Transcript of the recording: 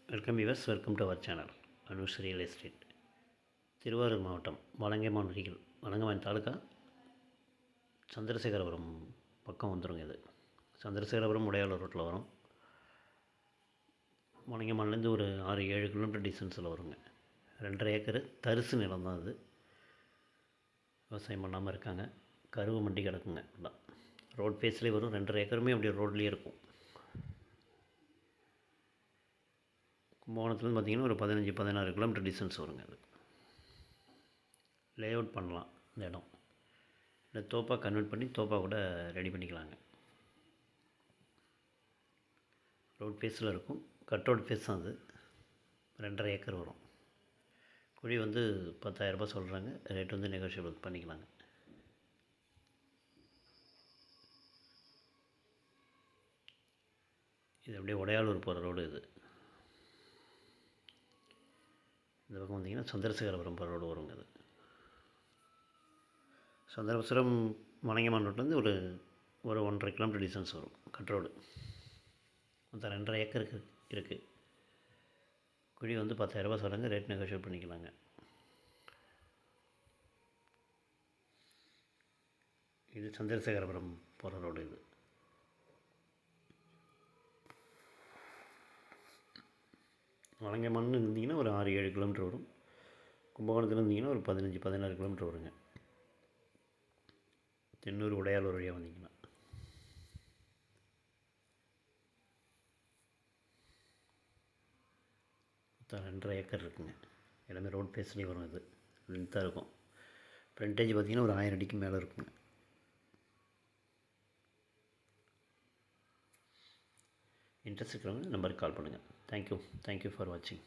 Welcome viewers, welcome to our channel Anush real estate. Tiruvarur மாவட்டம் வலங்கைமான் அருகில் வலங்கைமான் தாலுக்கா சந்திரசேகரபுரம் பக்கம் வந்துடுங்க. இது சந்திரசேகரபுரம் உடையாளூர் ரோட்டில் வரும். வலங்கைமான்லேருந்து ஒரு 6-7 கிலோமீட்டர் டிஸ்டன்ஸில் வருங்க. 2.5 ஏக்கர் தரிசு நிலம் தான். அது விவசாயம் பண்ணாமல் இருக்காங்க. கருவு மண்டி கிடக்குங்க. எல்லாம் ரோட் ஃபேஸ்லேயே வரும். 2.5 ஏக்கருமே அப்படியே ரோட்லேயே இருக்கும். கும்பகோணத்துலேருந்து பார்த்திங்கன்னா ஒரு 15-16 கிலோமீட்டர் டிஸ்டன்ஸ் வருங்க. அது லே அவுட் பண்ணலாம். இந்த இடம் இல்லை தோப்பாக கன்வெர்ட் பண்ணி தோப்பாக கூட ரெடி பண்ணிக்கலாங்க. ரோட் ஃபேஸில் இருக்கும். கட் ரோட் ஃபேஸ் தான். அது 2.5 ஏக்கர் வரும். குழி வந்து 10,000 ரூபாய் சொல்கிறாங்க. ரேட் வந்து நெகோஷியபிள் பண்ணிக்கலாங்க. இது அப்படியே உடையாளூர் போகிற ரோடு. இது இந்த பக்கம் வந்திங்கன்னா சந்திரசேகரபுரம் போகிற ரோடு வருங்க. அது சந்திரசேகரம் வலங்கைமான் ரோட்லேருந்து ஒரு 1.5 கிலோமீட்டர் டிஸ்டன்ஸ் வரும். கட் ரோடு மொத்தம் 2.5 ஏக்கருக்கு இருக்குது. குழி வந்து 10,000 ரூபாய் சொல்கிறாங்க. ரேட் நெகோஷியேட் பண்ணிக்கலாங்க. இது சந்திரசேகரபுரம் போகிற ரோடு. இது வலங்கைமான்னு இருந்தீங்கன்னா ஒரு 6-7 கிலோமீட்டர் வரும். கும்பகோணத்தில் இருந்தீங்கன்னா ஒரு 15-16 கிலோமீட்டர் வருங்க. தென்னூர் உடையாளூர் வழியாக வந்தீங்கன்னா 2.5 ஏக்கர் இருக்குங்க. எல்லாமே ரோட் ஃபேஸ்லேயே வரும். இது லென்த்தாக இருக்கும். ஃப்ரண்டேஜ் பார்த்திங்கன்னா ஒரு 1000 அடிக்கு மேலே இருக்குங்க. இன்ட்ரெஸ்ட் இருக்கிறவங்க நம்பருக்கு கால் பண்ணுங்கள். தேங்க்யூ ஃபார் வாட்சிங்.